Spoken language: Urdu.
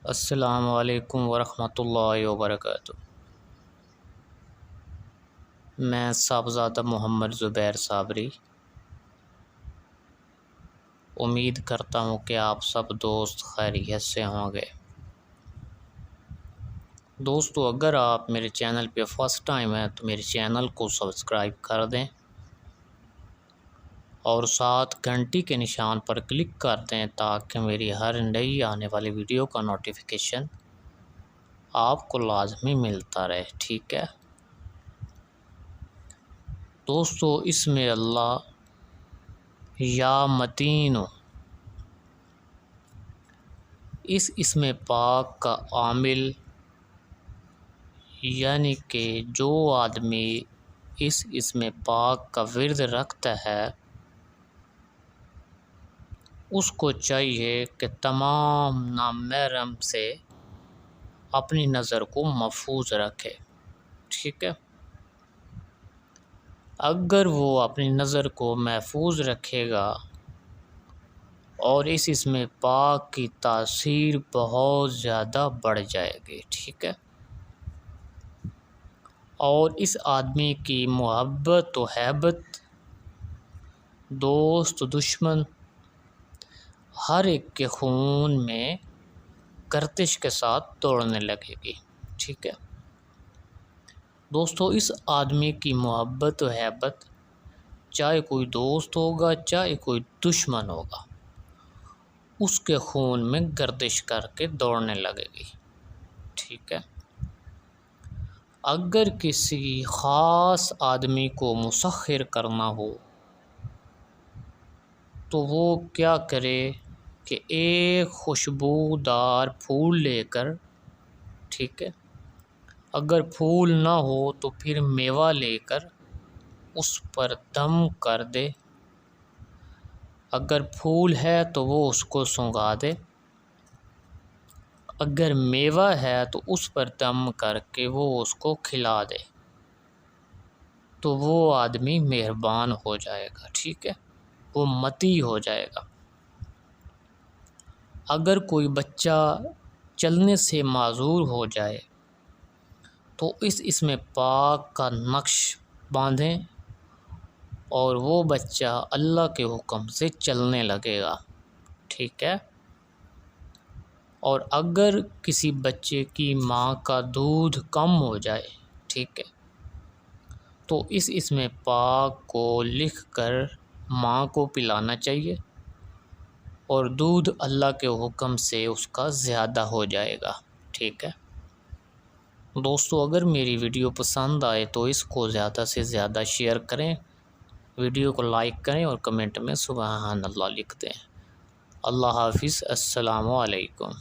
السلام علیکم ورحمۃ اللہ وبرکاتہ۔ میں صاحبزادہ محمد زبیر صابری امید کرتا ہوں کہ آپ سب دوست خیریت سے ہوں گے۔ دوستو، اگر آپ میرے چینل پہ فرسٹ ٹائم ہیں تو میرے چینل کو سبسکرائب کر دیں اور ساتھ گھنٹی کے نشان پر کلک کر دیں تاکہ میری ہر نئی آنے والی ویڈیو کا نوٹیفیکیشن آپ کو لازمی ملتا رہے، ٹھیک ہے؟ دوستو، اس میں اللہ یا متین، اس اسم پاک کا عامل یعنی کہ جو آدمی اس اسم پاک کا ورد رکھتا ہے اس کو چاہیے کہ تمام نامحرم سے اپنی نظر کو محفوظ رکھے، ٹھیک ہے؟ اگر وہ اپنی نظر کو محفوظ رکھے گا اور اس اسم پاک کی تاثیر بہت زیادہ بڑھ جائے گی، ٹھیک ہے؟ اور اس آدمی کی محبت و ہیبت دوست و دشمن ہر ایک کے خون میں گردش کے ساتھ دوڑنے لگے گی، ٹھیک ہے؟ دوستو، اس آدمی کی محبت و ہیبت چاہے کوئی دوست ہوگا چاہے کوئی دشمن ہوگا اس کے خون میں گردش کر کے دوڑنے لگے گی، ٹھیک ہے؟ اگر کسی خاص آدمی کو مسخر کرنا ہو تو وہ کیا کرے کہ ایک خوشبودار پھول لے کر، ٹھیک ہے، اگر پھول نہ ہو تو پھر میوہ لے کر اس پر دم کر دے، اگر پھول ہے تو وہ اس کو سونگھا دے، اگر میوہ ہے تو اس پر دم کر کے وہ اس کو کھلا دے تو وہ آدمی مہربان ہو جائے گا، ٹھیک ہے؟ وہ متی ہو جائے گا۔ اگر کوئی بچہ چلنے سے معذور ہو جائے تو اس اسم پاک کا نقش باندھیں اور وہ بچہ اللہ کے حکم سے چلنے لگے گا، ٹھیک ہے؟ اور اگر کسی بچے کی ماں کا دودھ کم ہو جائے، ٹھیک ہے، تو اس اسم پاک کو لکھ کر ماں کو پلانا چاہیے اور دودھ اللہ کے حکم سے اس کا زیادہ ہو جائے گا، ٹھیک ہے؟ دوستو، اگر میری ویڈیو پسند آئے تو اس کو زیادہ سے زیادہ شیئر کریں، ویڈیو کو لائک کریں اور کمنٹ میں سبحان اللہ لکھ دیں۔ اللہ حافظ، السلام علیکم۔